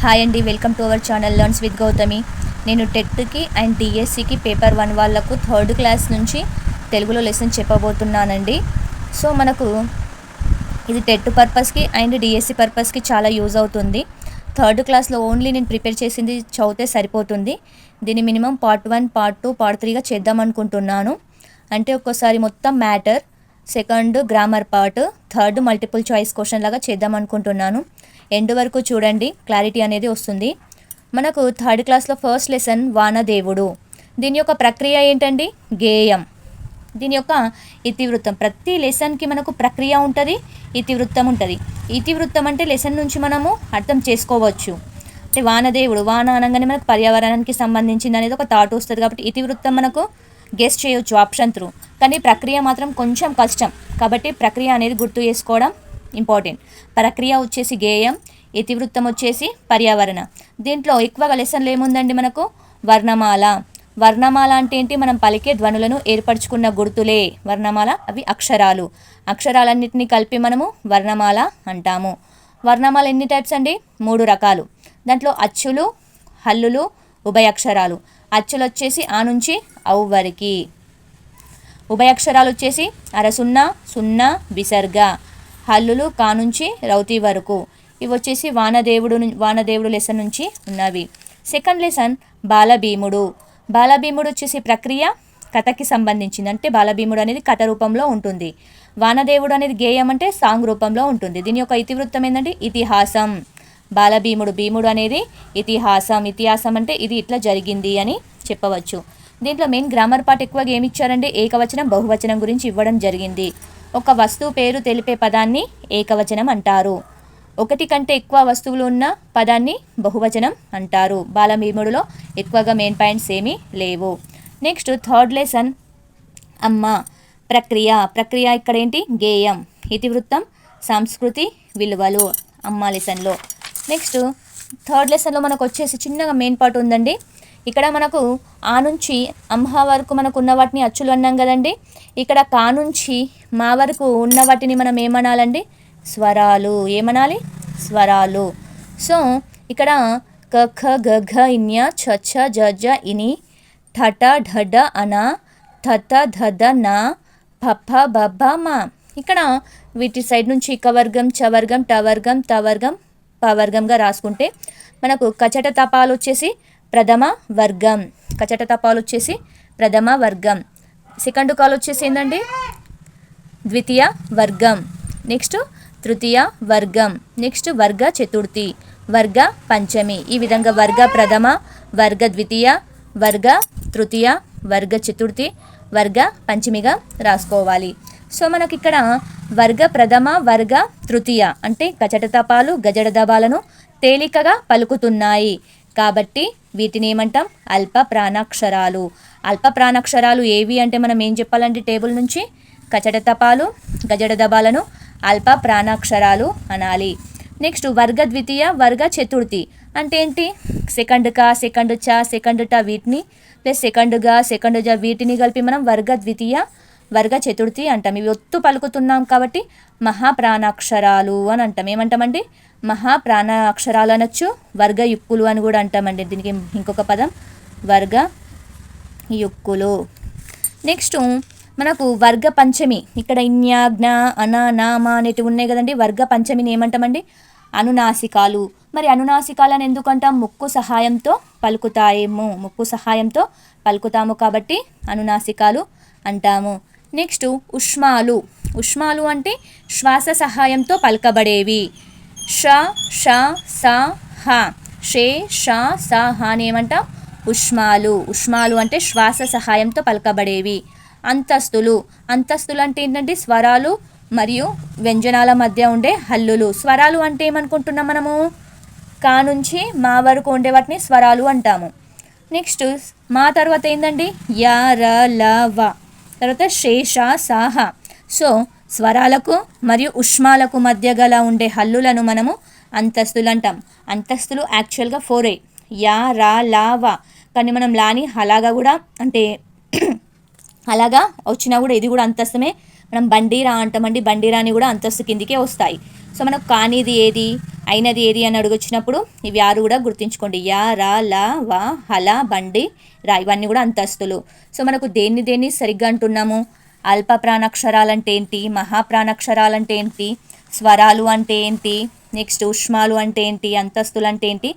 Hi అండి, welcome to our channel learns with Gautami. నేను టెట్కి and డిఎస్సికి పేపర్ 1 వాళ్ళకు 3rd క్లాస్ నుంచి తెలుగులో లెసన్ చెప్పబోతున్నానండి. సో మనకు ఇది టెట్ పర్పస్కి అండ్ డిఎస్సి పర్పస్కి చాలా యూజ్ అవుతుంది. 3rd క్లాస్లో ఓన్లీ నేను ప్రిపేర్ చేసింది చదివితే సరిపోతుంది. దీన్ని మినిమం పార్ట్ 1, పార్ట్ 2, పార్ట్ 3గా చేద్దాం అనుకుంటున్నాను. అంటే ఒక్కోసారి మొత్తం matter, second grammar part, third multiple choice question లాగా చేద్దాం అనుకుంటున్నాను. ఎండ్ వరకు చూడండి, క్లారిటీ అనేది వస్తుంది. మనకు 3rd క్లాస్లో ఫస్ట్ లెసన్ వానదేవుడు. దీని యొక్క ప్రక్రియ ఏంటండి? గేయం. దీని యొక్క ఇతివృత్తం. ప్రతి లెసన్కి మనకు ప్రక్రియ ఉంటుంది, ఇతివృత్తం ఉంటుంది. ఇతివృత్తం అంటే లెసన్ నుంచి మనము అర్థం చేసుకోవచ్చు. అంటే వానదేవుడు, వాన అనగానే మనకు పర్యావరణానికి సంబంధించింది అనేది ఒక థాట్ వస్తుంది. కాబట్టి ఇతివృత్తం మనకు గెస్ చేయొచ్చు ఆప్షన్ త్రూ. కానీ ప్రక్రియ మాత్రం కొంచెం కష్టం. కాబట్టి ప్రక్రియ అనేది గుర్తు చేసుకోవడం ఇంపార్టెంట్. ప్రక్రియ వచ్చేసి గేయం, ఇతివృత్తం వచ్చేసి పర్యావరణ. దీంట్లో ఎక్కువగా లెసన్లు ఏముందండి మనకు? వర్ణమాల. వర్ణమాల అంటే ఏంటి? మనం పలికే ధ్వనులను ఏర్పరచుకున్న గుర్తులే వర్ణమాల. అవి అక్షరాలు. అక్షరాలన్నింటినీ కలిపి మనము వర్ణమాల అంటాము. వర్ణమాల ఎన్ని టైప్స్ అండి? 3 రకాలు. దాంట్లో అచ్చులు, హల్లులు, ఉభయాక్షరాలు. అచ్చులు వచ్చేసి ఆ నుంచి ఔ వరకు. ఉభయాక్షరాలు వచ్చేసి అరసున్నా, సున్నా, విసర్గ. హల్లులు కా నుంచి రౌతి వరకు. ఇవి వచ్చేసి వానదేవుడు లెసన్ నుంచి ఉన్నవి. Second lesson బాలభీముడు. బాలభీముడు వచ్చేసి ప్రక్రియ కథకి సంబంధించింది. అంటే బాలభీముడు అనేది కథ రూపంలో ఉంటుంది. వానదేవుడు అనేది గేయం అంటే సాంగ్ రూపంలో ఉంటుంది. దీని యొక్క ఇతివృత్తం ఏంటంటే ఇతిహాసం. భీముడు అనేది ఇతిహాసం. ఇతిహాసం అంటే ఇది ఇట్లా జరిగింది అని చెప్పవచ్చు. దీంట్లో మెయిన్ గ్రామర్ పార్ట్ ఎక్కువగా ఏమి ఇచ్చారంటే ఏకవచనం, బహువచనం గురించి ఇవ్వడం జరిగింది. ఒక వస్తువు పేరు తెలిపే పదాన్ని ఏకవచనం అంటారు. ఒకటి కంటే ఎక్కువ వస్తువులు ఉన్న పదాన్ని బహువచనం అంటారు. బాలభీముడిలో ఎక్కువగా మెయిన్ పాయింట్స్ ఏమీ లేవు. నెక్స్ట్ థర్డ్ లెసన్ అమ్మ. ప్రక్రియ ఇక్కడ ఏంటి? గేయం. ఇతివృత్తం సంస్కృతి విలువలు అమ్మ లెసన్లో. నెక్స్ట్ థర్డ్ లెసన్లో మనకు వచ్చేసి చిన్నగా మెయిన్ పార్ట్ ఉందండి. ఇక్కడ మనకు ఆ నుంచి అంహ వరకు మనకు ఉన్న వాటిని అచ్చులు అన్నాం కదండి. ఇక్కడ కా నుంచి మా వరకు ఉన్న వాటిని మనం ఏమనాలండి? స్వరాలు. ఏమనాలి? స్వరాలు. సో ఇక్కడ క ఖ గ ఘ ఇన్య ఛ ఛ జ జ ఇని ఠ ఠ ఢ ఢ అన థ థ ధ ధ న ఫ ఫ బ భ మ. ఇక్కడ వీటి సైడ్ నుంచి క వర్గం, చ వర్గం, ట వర్గం, త వర్గం, ప వర్గంగా రాసుకుంటే మనకు కచట తపాలు వచ్చేసి ప్రథమ వర్గం. కచట తపాలు వచ్చేసి ప్రథమ వర్గం. సెకండ్ కాల్ వచ్చేసి ఏంటండి? ద్వితీయ వర్గం. నెక్స్ట్ తృతీయ వర్గం. నెక్స్ట్ వర్గ చతుర్థి, వర్గ పంచమి. ఈ విధంగా వర్గ ప్రథమ, వర్గ ద్వితీయ, వర్గ తృతీయ, వర్గ చతుర్థి, వర్గ పంచమిగా రాసుకోవాలి. సో మనకి ఇక్కడ వర్గ ప్రథమ, వర్గ తృతీయ అంటే కచట తపాలు, గజడ దబాలను తేలికగా పలుకుతున్నాయి కాబట్టి వీటిని ఏమంటాం? అల్ప ప్రాణాక్షరాలు. అల్ప ప్రాణాక్షరాలు ఏవి అంటే మనం ఏం చెప్పాలంటే టేబుల్ నుంచి కచట తపాలు, గజడ దబాలను అల్ప ప్రాణాక్షరాలు అనాలి. నెక్స్ట్ వర్గ ద్వితీయ, వర్గ చతుర్థి అంటే ఏంటి? సెకండ్ క, సెకండ్ చ, సెకండ్ ట వీటిని ప్లస్ సెకండ్ గా, సెకండ్ జ వీటిని కలిపి మనం వర్గ ద్వితీయ, వర్గ చతుర్థి అంటాం. ఇవి ఒత్తు పలుకుతున్నాం కాబట్టి మహాప్రాణాక్షరాలు అని అంటాం. ఏమంటామండి? మహాప్రాణ అక్షరాలు అనొచ్చు, వర్గ యుక్కులు అని కూడా అంటామండి. దీనికి ఇంకొక పదం వర్గ యుక్కులు. నెక్స్ట్ మనకు వర్గ పంచమి. ఇక్కడ ఇన్య, జ్ఞ, అన, నామ అనేటివి ఉన్నాయి కదండి. వర్గ పంచమిని ఏమంటామండి? అనునాసికాలు. మరి అనునాసికాలను ఎందుకంటాం? ముక్కు సహాయంతో పలుకుతాయేమో. ముక్కు సహాయంతో పలుకుతాము కాబట్టి అనునాసికాలు అంటాము. నెక్స్ట్ ఉష్మాలు. ఉష్మాలు అంటే శ్వాస సహాయంతో పలకబడేవి. ష, ష, స, హ. షే, ష, స, హ అని ఏమంటాం? ఉష్మాలు. ఉష్మాలు అంటే శ్వాస సహాయంతో పలకబడేవి. అంతస్తులు. అంతస్తులు అంటే ఏంటంటే స్వరాలు మరియు వ్యంజనాల మధ్య ఉండే హల్లులు. స్వరాలు అంటే ఏమనుకుంటున్నాం మనము? కా నుంచి మా వరకు ఉండే వాటిని స్వరాలు అంటాము. నెక్స్ట్ మా తర్వాత ఏంటండి? య, ర, ల, వ. తర్వాత శేష, సాహ. సో స్వరాలకు మరియు ఉష్మాలకు మధ్య గల ఉండే హల్లులను మనము అంతస్తులు అంటాం. అంతస్తులు యాక్చువల్గా 4 యా, రా, లా, వా. కానీ మనం లాని అలాగా కూడా అంటే అలాగా వచ్చినా కూడా ఇది కూడా అంతస్తుమే. మనం బండిరా అంటామండి. బండిరాని కూడా అంతస్తు కిందికే వస్తాయి. సో మనకు కానిది ఏది, అయినది ఏది అని అడుగొచ్చినప్పుడు ఇవి 6 కూడా గుర్తుంచుకోండి. యా, రా, లా, వా, హల, బండి, రా, ఇవన్నీ కూడా అంతస్తులు. సో మనకు దేన్ని సరిగ్గా అంటున్నాము? అల్ప ప్రాణాక్షరాలంటే ఏంటి, మహాప్రాణాక్షరాలంటే ఏంటి, స్వరాలు అంటే ఏంటి, నెక్స్ట్ ఉష్మాలు అంటే ఏంటి, అంతస్తులు అంటే ఏంటి,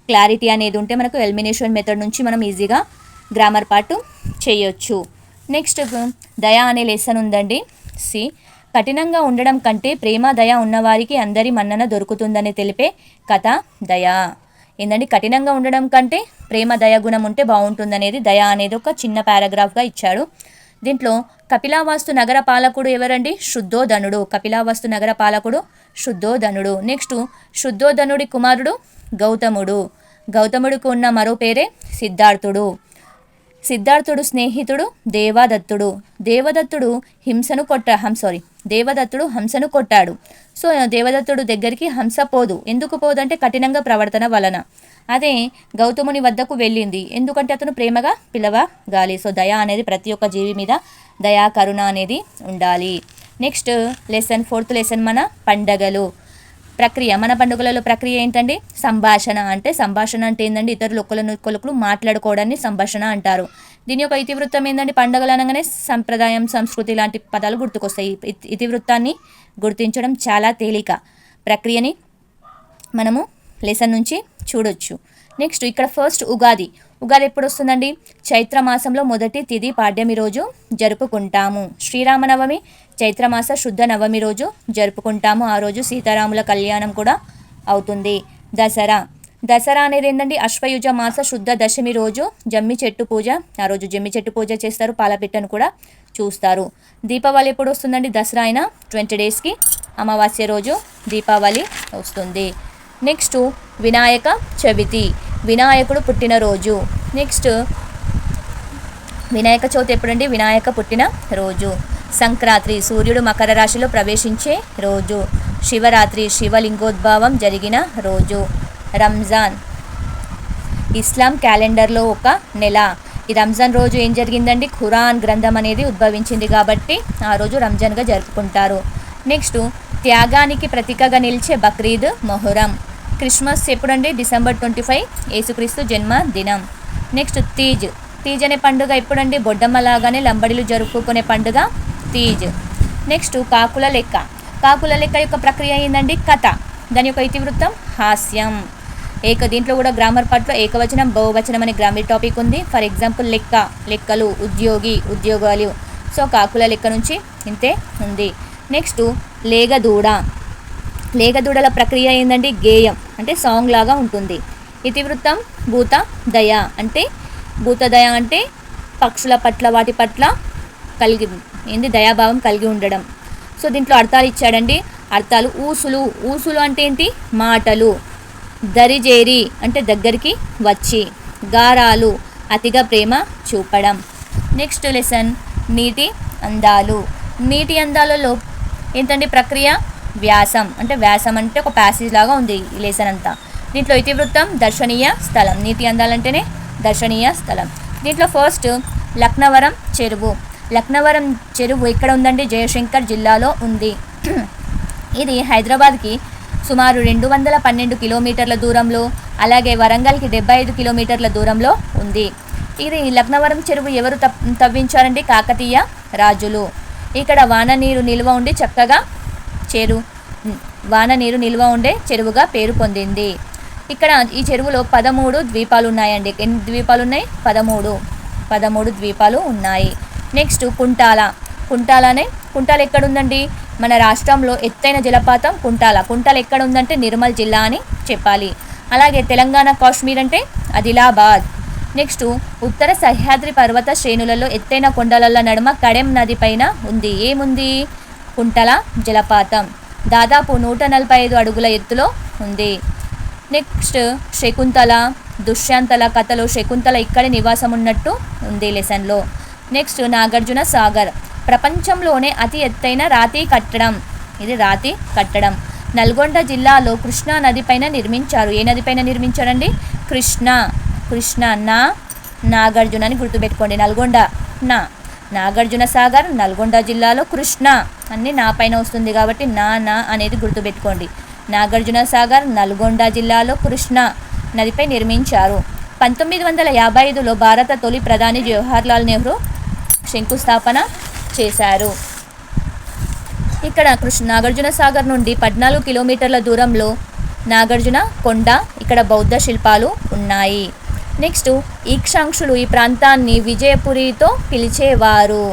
క్లారిటీ అనేది ఉంటే మనకు ఎలిమినేషన్ మెథడ్ నుంచి మనం ఈజీగా గ్రామర్ పార్ట్ చేయొచ్చు. నెక్స్ట్ దయ అనే లెసన్ ఉందండి. సి, కఠినంగా ఉండడం కంటే ప్రేమ దయ ఉన్నవారికి అందరి మన్నన దొరుకుతుందని తెలిపే కథ దయ. ఏంటంటే కఠినంగా ఉండడం కంటే ప్రేమ దయ గుణం ఉంటే బాగుంటుందనేది దయ అనేది ఒక చిన్న పారాగ్రాఫ్గా ఇచ్చాడు. దీంట్లో కపిలావాస్తు నగర పాలకుడు ఎవరండి? శుద్ధోధనుడు. కపిలావాస్తు నగర పాలకుడు శుద్ధోధనుడు. నెక్స్ట్ శుద్ధోధనుడి కుమారుడు గౌతముడు. గౌతముడికి ఉన్న మరో పేరే సిద్ధార్థుడు. సిద్ధార్థుడు స్నేహితుడు దేవదత్తుడు. దేవదత్తుడు హంసను కొట్టాడు. సో దేవదత్తుడు దగ్గరికి హంస పోదు. ఎందుకు పోదంటే కఠినంగా ప్రవర్తన వలన. అదే గౌతముని వద్దకు వెళ్ళింది, ఎందుకంటే అతను ప్రేమగా పిలవగాలి. సో దయ అనేది ప్రతి ఒక్క జీవి మీద దయా కరుణ అనేది ఉండాలి. నెక్స్ట్ లెసన్, 4th లెసన్ మన పండగలు. ప్రక్రియ, మన పండుగలలో ప్రక్రియ ఏంటండి? సంభాషణ. సంభాషణ అంటే ఏంటండి? ఇతరులు ఒకరు మాట్లాడుకోవడాన్ని సంభాషణ అంటారు. దీని యొక్క ఇతివృత్తం ఏంటంటే పండుగలు అనగానే సంప్రదాయం, సంస్కృతి లాంటి పదాలు గుర్తుకొస్తాయి. ఇతివృత్తాన్ని గుర్తించడం చాలా తేలిక. ప్రక్రియని మనము లెసన్ నుంచి చూడొచ్చు. నెక్స్ట్ ఇక్కడ ఫస్ట్ ఉగాది. ఉగాది ఎప్పుడు వస్తుందండి? చైత్రమాసంలో మొదటి తిథి పాడ్యమి రోజు జరుపుకుంటాము. శ్రీరామనవమి చైత్రమాస శుద్ధ నవమి రోజు జరుపుకుంటాము. ఆ రోజు సీతారాముల కళ్యాణం కూడా అవుతుంది. దసరా. దసరా అనేది ఏంటండి? అశ్వయుజ మాస శుద్ధ దశమి రోజు జమ్మి చెట్టు పూజ. ఆ రోజు జమ్మి చెట్టు పూజ చేస్తారు, పాలపిట్టను కూడా చూస్తారు. దీపావళి ఎప్పుడు వస్తుందండి? దసరా అయినా 20 డేస్కి అమావాస్య రోజు దీపావళి వస్తుంది. నెక్స్ట్ వినాయక చవితి, వినాయకుడు పుట్టినరోజు. నెక్స్ట్ వినాయక చవితి ఎప్పుడండి? వినాయక పుట్టిన రోజు. సంక్రాంతి, సూర్యుడు మకర రాశిలో ప్రవేశించే రోజు. శివరాత్రి, శివలింగోద్భవం జరిగిన రోజు. రంజాన్, ఇస్లాం క్యాలెండర్లో ఒక నెల. ఈ రంజాన్ రోజు ఏం జరిగిందండి? ఖురాన్ గ్రంథం అనేది ఉద్భవించింది కాబట్టి ఆ రోజు రంజాన్గా జరుపుకుంటారు. నెక్స్ట్ త్యాగానికి ప్రతీకగా నిలిచే బక్రీద్, మొహరం. క్రిస్మస్ ఎప్పుడండి? డిసెంబర్ 25 యేసుక్రీస్తు జన్మదినం. నెక్స్ట్ తీజ్. తీజ్ అనే పండుగ ఎప్పుడండి? బొడ్డమ్మ లాగానే లంబడిలు జరుపుకునే పండుగ తీజ్. నెక్స్ట్ కాకుల లెక్క. కాకుల లెక్క యొక్క ప్రక్రియ ఏందండి? కథ. దాని యొక్క ఇతివృత్తం హాస్యం. దీంట్లో కూడా గ్రామర్ పార్ట్లో ఏకవచనం, బహువచనం అనే గ్రామర్ టాపిక్ ఉంది. ఫర్ ఎగ్జాంపుల్ లెక్క, లెక్కలు, ఉద్యోగి, ఉద్యోగాలు. సో కాకుల లెక్క నుంచి ఇంతే ఉంది. నెక్స్ట్ లేగదూడ. లేగదూడల ప్రక్రియ ఏంటండి? గేయం, అంటే సాంగ్ లాగా ఉంటుంది. ఇతివృత్తం భూత దయ. భూత దయ అంటే పక్షుల పట్ల, వాటి పట్ల దయాభావం కలిగి ఉండడం. సో దీంట్లో అర్థాలు ఇచ్చాడండి. అర్థాలు ఊసులు. ఊసులు అంటే ఏంటి? మాటలు. దరిజేరి అంటే దగ్గరికి వచ్చి. గారాలు అతిగా ప్రేమ చూపడం. నెక్స్ట్ లెసన్ నీటి అందాలు. నీటి అందాలలో ఏంటండి ప్రక్రియ? వ్యాసం. వ్యాసం అంటే ఒక ప్యాసేజ్ లాగా ఉంది ఈ లెసన్ అంతా. దీంట్లో ఇతివృత్తం దర్శనీయ స్థలం. నీటి అందాలంటేనే దర్శనీయ స్థలం. దీంట్లో ఫస్ట్ లక్నవరం చెరువు. లక్నవరం చెరువు ఎక్కడ ఉందండి? జయశంకర్ జిల్లాలో ఉంది. ఇది హైదరాబాద్కి సుమారు 212 కిలోమీటర్ల దూరంలో, అలాగే వరంగల్కి 75 కిలోమీటర్ల దూరంలో ఉంది. ఇది లక్నవరం చెరువు ఎవరు తవ్వించారండి? కాకతీయ రాజులు. ఇక్కడ వాన నీరు నిల్వ ఉండి చక్కగా వాన నీరు నిల్వ ఉండే చెరువుగా పేరు పొందింది. ఇక్కడ ఈ చెరువులో 13 ద్వీపాలు ఉన్నాయండి. ఎన్ని ద్వీపాలు ఉన్నాయి? 13 ద్వీపాలు ఉన్నాయి. నెక్స్ట్ కుంటాల. కుంటాల ఎక్కడ ఉందండి? మన రాష్ట్రంలో ఎత్తైన జలపాతం కుంటాల. కుంటాల ఎక్కడ ఉందంటే నిర్మల్ జిల్లా అని చెప్పాలి. అలాగే తెలంగాణ కాశ్మీర్ అంటే ఆదిలాబాద్. నెక్స్ట్ ఉత్తర సహ్యాద్రి పర్వత శ్రేణులలో ఎత్తైన కొండల నడుమ కడెం నది పైన ఉంది. ఏముంది? కుంటల జలపాతం. దాదాపు 145 అడుగుల ఎత్తులో ఉంది. నెక్స్ట్ శకుంతల, దుష్యంతల కథలో శకుంతల ఇక్కడే నివాసం ఉన్నట్టు ఉంది లెసన్లో. నెక్స్ట్ నాగార్జున సాగర్. ప్రపంచంలోనే అతి ఎత్తైన రాతి కట్టడం. ఇది రాతి కట్టడం. నల్గొండ జిల్లాలో కృష్ణా నది పైన నిర్మించారు. ఏ నది పైన నిర్మించారండి? కృష్ణ నాగార్జున అని గుర్తుపెట్టుకోండి. నల్గొండ నాగార్జున సాగర్, నల్గొండ జిల్లాలో కృష్ణ అన్నీ నా పైన వస్తుంది కాబట్టి నా అనేది గుర్తుపెట్టుకోండి. నాగార్జున సాగర్ నల్గొండ జిల్లాలో కృష్ణా నదిపై నిర్మించారు. 1955లో భారత తొలి ప్రధాని జవహర్లాల్ నెహ్రూ శంకుస్థాపన చేశారు. ఇక్కడ నాగార్జున సాగర్ నుండి 14 కిలోమీటర్ల దూరంలో నాగార్జున కొండ, ఇక్కడ బౌద్ధ శిల్పాలు ఉన్నాయి. నెక్స్ట్ ఈక్షాంక్షులు ఈ ప్రాంతాన్ని విజయపురితో పిలిచేవారు.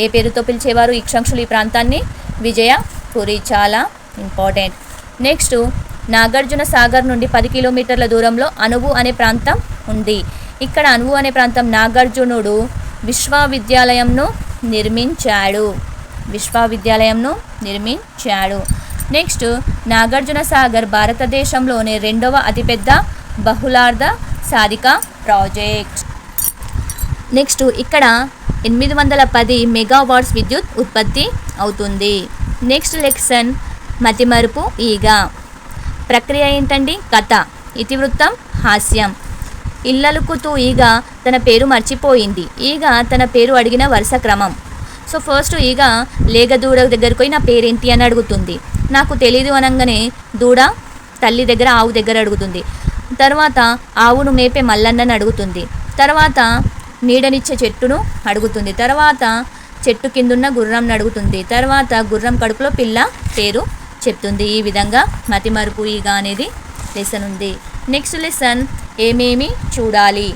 ఏ పేరుతో పిలిచేవారు? ఈక్షాంక్షులు ఈ ప్రాంతాన్ని విజయపురి. చాలా ఇంపార్టెంట్. నెక్స్ట్ నాగార్జున సాగర్ నుండి 10 కిలోమీటర్ల దూరంలో అనువు అనే ప్రాంతం ఉంది. ఇక్కడ అనువు అనే ప్రాంతం నాగార్జునుడు విశ్వవిద్యాలయంను నిర్మించాడు. నెక్స్ట్ నాగార్జున సాగర్ భారతదేశంలోనే 2వ అతిపెద్ద బహుళార్థ సాధిక ప్రాజెక్ట్. నెక్స్ట్ ఇక్కడ 810 మెగావాట్స్ విద్యుత్ ఉత్పత్తి అవుతుంది. నెక్స్ట్ లెక్సన్ మతిమరుపు ఈగ. ప్రక్రియ ఏంటండి? కథ, ఇతివృత్తం, హాస్యం. ఇల్లలుకుతూ ఈగ తన పేరు మర్చిపోయింది. ఈగ తన పేరు అడిగిన వరుస క్రమం. సో ఫస్ట్ ఈగ లేగ దూడ దగ్గరకు పోయి నా పేరేంటి అని అడుగుతుంది. నాకు తెలీదు అనగానే దూడ తల్లి దగ్గర ఆవు దగ్గర అడుగుతుంది. తర్వాత ఆవును మేపే మల్లన్నని అడుగుతుంది. తర్వాత నీడనిచ్చే చెట్టును అడుగుతుంది. తర్వాత చెట్టు కిందున్న గుర్రంను అడుగుతుంది. తర్వాత గుర్రం కడుపులో పిల్ల పేరు చెప్తుంది. ఈ విధంగా మతిమరుపు ఈగ అనేది లెసన్ ఉంది. నెక్స్ట్ లెసన్ ఏమేమి చూడాలి.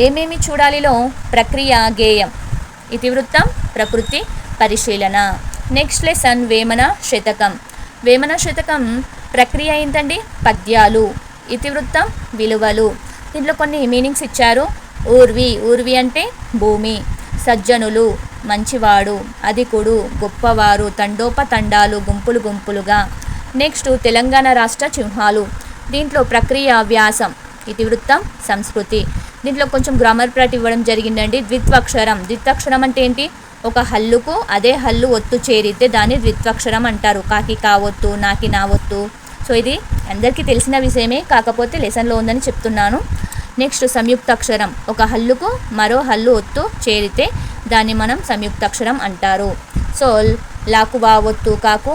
ఏమేమి చూడాలిలో ప్రక్రియ గేయం, ఇతివృత్తం, ప్రకృతి పరిశీలన. నెక్స్ట్ లెసన్ వేమన శతకం. వేమన శతకం ప్రక్రియ ఏంటండి? పద్యాలు, ఇతివృత్తం, విలువలు. దీంట్లో కొన్ని మీనింగ్స్ ఇచ్చారు. ఊర్వి అంటే భూమి, సజ్జనులు మంచివాడు, అధికుడు గొప్పవారు, తండోపతండాలు గుంపులు గుంపులుగా. నెక్స్ట్ తెలంగాణ రాష్ట్ర చిహ్నాలు. దీంట్లో ప్రక్రియ వ్యాసం, ఇతివృత్తం, సంస్కృతి. దీంట్లో కొంచెం గ్రామర్ ప్రాట్ ఇవ్వడం జరిగిందండి. ద్విత్వక్షరం అంటే ఏంటి? ఒక హల్లుకు అదే హల్లు ఒత్తు చేరితే దాన్ని ద్విత్వక్షరం అంటారు. కాకి కావొత్తు, నాకి నావొత్తు. సో ఇది అందరికీ తెలిసిన విషయమే, కాకపోతే లెసన్లో ఉందని చెప్తున్నాను. నెక్స్ట్ సంయుక్తాక్షరం. ఒక హల్లుకు మరో హల్లు ఒత్తు చేరితే దాన్ని మనం సంయుక్తాక్షరం అంటారు. సో లాకు వావొత్తు, కాకు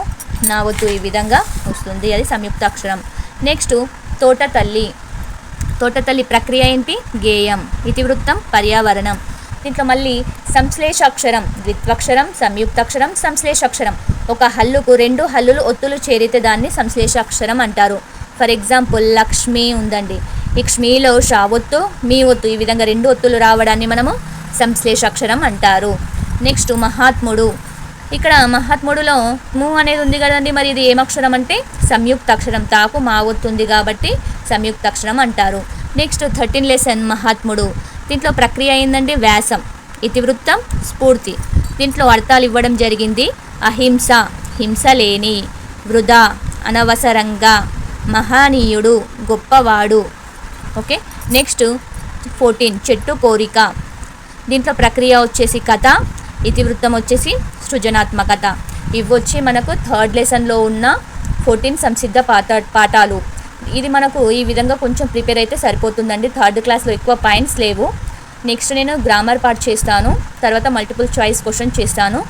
నావొత్తు, ఈ విధంగా వస్తుంది, అది సంయుక్తాక్షరం. నెక్స్ట్ తోటతల్లి ప్రక్రియ ఏంటి? గేయం, ఇతివృత్తం, పర్యావరణం. దీంట్లో మళ్ళీ సంశ్లేషాక్షరం, ద్విత్వక్షరం, సంయుక్తాక్షరం, సంశ్లేషాక్షరం. ఒక హల్లుకు 2 హల్లులు ఒత్తులు చేరితే దాన్ని సంశ్లేషాక్షరం అంటారు. ఫర్ ఎగ్జాంపుల్ లక్ష్మి ఉందండి. ఈ క్ష్మీలో షా ఒత్తు, మీ ఒత్తు, ఈ విధంగా 2 ఒత్తులు రావడాన్ని మనము సంశ్లేషాక్షరం అంటారు. నెక్స్ట్ మహాత్ముడు. ఇక్కడ మహాత్ముడులో ము అనేది ఉంది కదండి, మరి ఇది ఏమక్షరం అంటే సంయుక్తాక్షరం. తాకు మా ఒత్తుంది కాబట్టి సంయుక్తాక్షరం అంటారు. నెక్స్ట్ 13 లెసన్ మహాత్ముడు. దీంట్లో ప్రక్రియ ఏంటంటే వ్యాసం, ఇతివృత్తం, స్ఫూర్తి. దీంట్లో అర్థాలు ఇవ్వడం జరిగింది. అహింస, హింస లేని, వృధా, అనవసరంగా, మహనీయుడు, గొప్పవాడు. ఓకే. నెక్స్ట్ 14 చెట్టు కోరిక. దీంట్లో ప్రక్రియ వచ్చేసి కథ, ఇతివృత్తం వచ్చేసి సృజనాత్మకత. ఇవి వచ్చి మనకు 3rd లెసన్లో ఉన్న 14 సంసిద్ధ పాఠాలు. ఇది మనకు ఈ విధంగా కొంచెం ప్రిపేర్ అయితే సరిపోతుందండి. 3rd క్లాస్లో ఎక్కువ పాయింట్స్ లేవు. నెక్స్ట్ నేను గ్రామర్ పార్ట్ చేస్తాను, తర్వాత మల్టిపుల్ చాయిస్ క్వశ్చన్ చేస్తాను.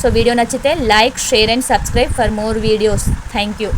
సో వీడియో నచ్చితే like, share and subscribe for more videos. Thank you.